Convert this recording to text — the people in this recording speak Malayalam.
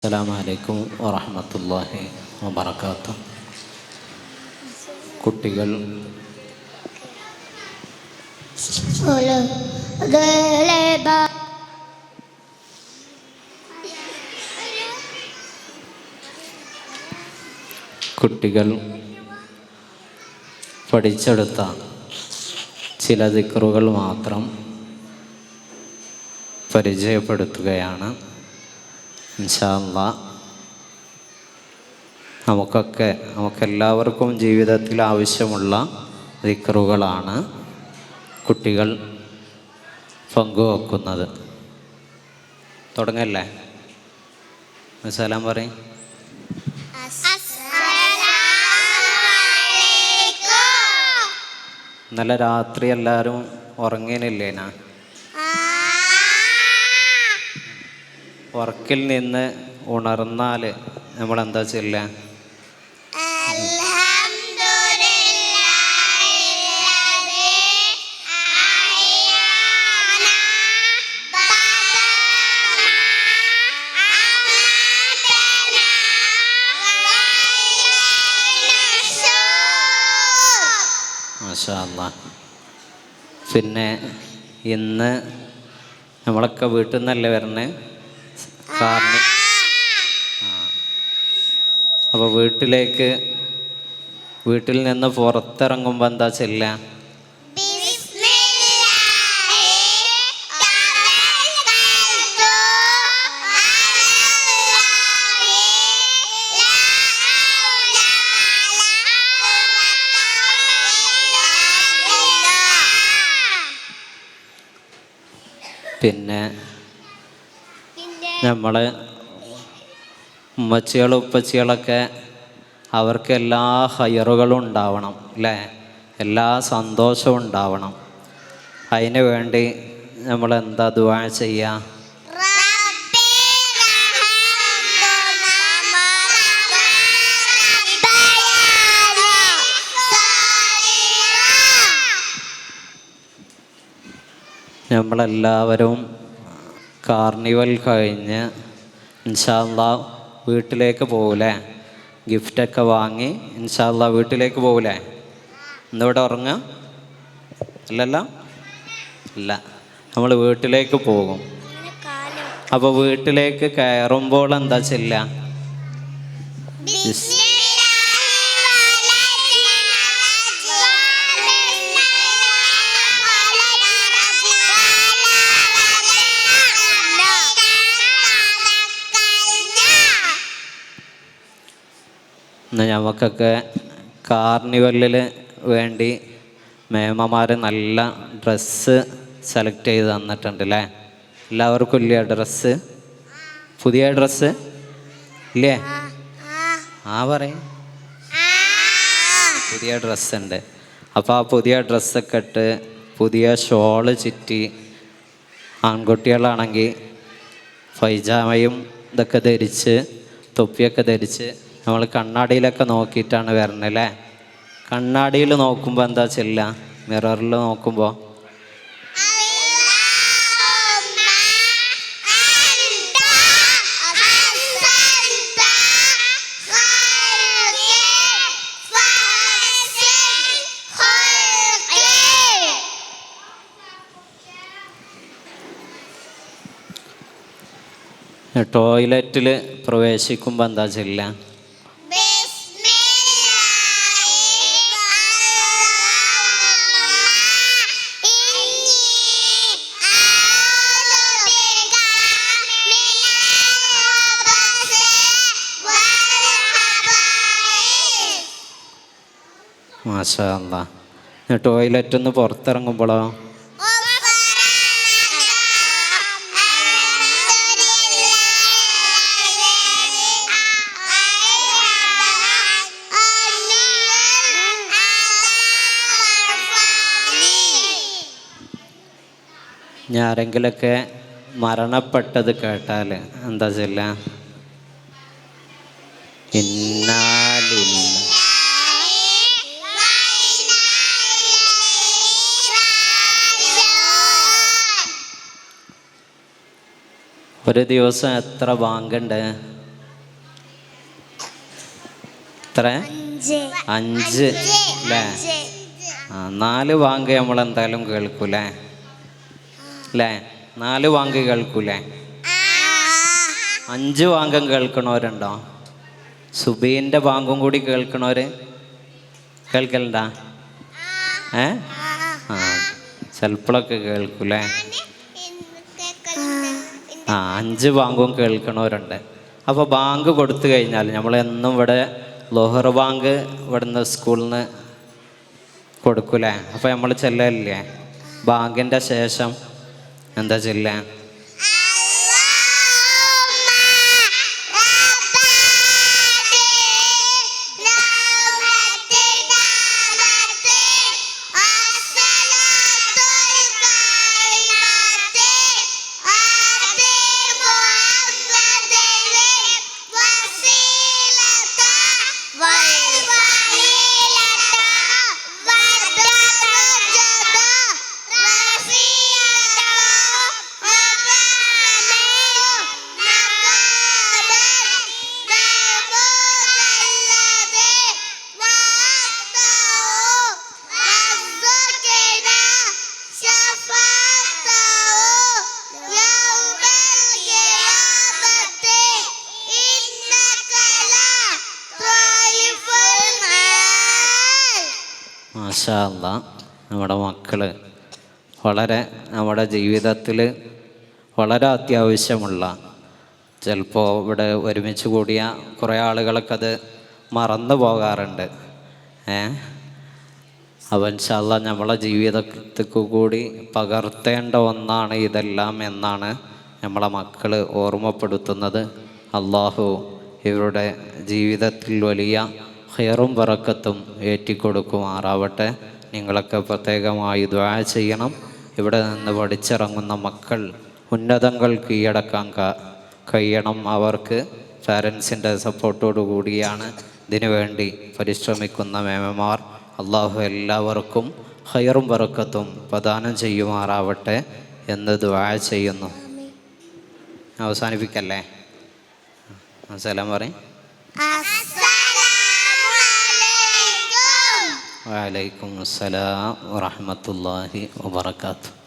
അസ്സലാമു അലൈക്കും വറഹ്മത്തുള്ളാഹി വബറകാതുഹു. കുട്ടികൾ കുട്ടികൾ പഠിച്ചെടുത്ത ചില ദിക്റുകൾ മാത്രം പരിചയപ്പെടുത്തുകയാണ്. ഇൻഷാ അല്ലാഹ് നമുക്കെല്ലാവർക്കും ജീവിതത്തിൽ ആവശ്യമുള്ള ദിക്റുകളാണ് കുട്ടികൾ പങ്കുവെക്കുന്നത്. തുടങ്ങല്ലേ? സലാം പറയും. ഇന്നലെ രാത്രി എല്ലാവരും ഉറങ്ങിനില്ലേനാ? ഉറക്കിൽ നിന്ന് ഉണർന്നാൽ നമ്മളെന്താ ചെല്ലുക? മാഷാ അല്ലാഹ്. പിന്നെ ഇന്ന് നമ്മളൊക്കെ വീട്ടിൽ നിന്നല്ലേ വരണേ? അപ്പോൾ വീട്ടിൽ നിന്ന് പുറത്തിറങ്ങുമ്പോൾ എന്താ ചെല്ലുക? പിന്നെ നമ്മൾ ഉമ്മച്ചികളും ഉപ്പച്ചികളൊക്കെ അവർക്ക് എല്ലാ ഹൈറുകളും ഉണ്ടാവണം അല്ലേ? എല്ലാ സന്തോഷവും ഉണ്ടാവണം. അതിന് വേണ്ടി നമ്മൾ എന്താ ദുആ ചെയ്യുക? നമ്മളെല്ലാവരും കാർണിവൽ കഴിഞ്ഞ് ഇൻഷാ അല്ലാഹ് വീട്ടിലേക്ക് പോകൂലേ? ഗിഫ്റ്റൊക്കെ വാങ്ങി ഇൻഷാ അല്ലാഹ് വീട്ടിലേക്ക് പോകൂലേ? ഇന്നിവിടെ ഉറങ്ങുക അല്ലല്ലോ? അല്ല, നമ്മൾ വീട്ടിലേക്ക് പോകും. അപ്പോൾ വീട്ടിലേക്ക് കയറുമ്പോൾ എന്താ ചെല്ലുക? ഇന്ന് നമുക്കൊക്കെ കാർണിവലിൽ വേണ്ടി മേമ്മമാർ നല്ല ഡ്രസ്സ് സെലക്ട് ചെയ്ത് തന്നിട്ടുണ്ട് അല്ലേ? എല്ലാവർക്കും ഇല്ലേ ഡ്രസ്സ്? പുതിയ ഡ്രസ്സ് ഇല്ലേ? പറയും. പുതിയ ഡ്രസ്സുണ്ട്. അപ്പോൾ ആ പുതിയ ഡ്രസ്സൊക്കെ ഇട്ട് പുതിയ ഷോള് ചുറ്റി, ആൺകുട്ടികളാണെങ്കിൽ പൈജാമയും ഇതൊക്കെ ധരിച്ച് തൊപ്പിയൊക്കെ ധരിച്ച് നമ്മൾ കണ്ണാടിയിലൊക്കെ നോക്കിയിട്ടാണ് വരണത് അല്ലേ? കണ്ണാടിയിൽ നോക്കുമ്പോൾ എന്താ ചെല്ലുക? മിററിൽ നോക്കുമ്പോൾ ടോയ്ലറ്റിൽ പ്രവേശിക്കുമ്പോൾ എന്താ ചെല്ലുക? മാഷാ അല്ലാഹ്. ടോയ്ലറ്റിൽ നിന്ന് പുറത്തിറങ്ങുമ്പോഴോ? ആരെങ്കിലൊക്കെ മരണപ്പെട്ടത് കേട്ടാൽ എന്താ ചെല്ലുക? ഒരു ദിവസം എത്ര ബാങ്കുണ്ട്? എത്ര? 5 അല്ലേ? 4 വാങ്ക് നമ്മൾ എന്തായാലും കേൾക്കൂലേ അല്ലേ? 4 വാങ്ക് കേൾക്കൂലേ? 5 വാങ്കം കേൾക്കണവരുണ്ടോ? സുബീൻ്റെ ബാങ്കും കൂടി കേൾക്കണവര് കേൾക്കലുണ്ടാ? ആ ചിലപ്പോഴൊക്കെ കേൾക്കൂലേ? 5 ബാങ്കും കേൾക്കണവരുണ്ട്. അപ്പോൾ ബാങ്ക് കൊടുത്തു കഴിഞ്ഞാൽ നമ്മളെന്നും ഇവിടെ ലോഹർ ബാങ്ക് ഇവിടുന്ന് സ്കൂളിൽ നിന്ന് കൊടുക്കൂലേ? അപ്പോൾ നമ്മൾ ചെല്ലലില്ലേ? ബാങ്കിൻ്റെ ശേഷം എന്താ ചെല്ലുക? മാഷാ അല്ലാ, നമ്മുടെ മക്കൾ വളരെ നമ്മുടെ ജീവിതത്തിൽ വളരെ അത്യാവശ്യമുള്ള, ചിലപ്പോൾ ഇവിടെ ഒരുമിച്ച് കൂടിയ കുറേ ആളുകളൊക്കെ അത് മറന്നു പോകാറുണ്ട്. അപ്പോൾ ഇൻഷാ അല്ലാ നമ്മളെ ജീവിതത്തിലേക്ക് കൂടി പകർത്തേണ്ട ഒന്നാണ് ഇതെല്ലാം എന്നാണ് നമ്മളെ മക്കൾ ഓർമ്മപ്പെടുത്തുന്നത്. അള്ളാഹു ഇവരുടെ ജീവിതത്തിൽ വലിയ ഖൈറും ബറക്കത്തും ഏറ്റിക്കൊടുക്കുമാറാവട്ടെ. നിങ്ങളൊക്കെ പ്രത്യേകമായി ദുആ ചെയ്യണം. ഇവിടെ നിന്ന് പഠിച്ചിറങ്ങുന്ന മക്കൾ ഉന്നതങ്ങൾ കീഴടക്കാൻ കഴിയണം. അവർക്ക് പാരൻസിൻ്റെ സപ്പോർട്ടോടു കൂടിയാണ് ഇതിനു വേണ്ടി പരിശ്രമിക്കുന്ന മേമമാർ. അള്ളാഹു എല്ലാവർക്കും ഖൈറും ബറക്കത്തും പ്രദാനം ചെയ്യുമാറാവട്ടെ എന്ന് ദുആ ചെയ്യുന്നു. അവസാനിപ്പിക്കല്ലേ? സലാം പറയും. വഅലൈക്കും അസ്സലാം വറഹ്മത്തുള്ളാഹി വബറകാതുഹു.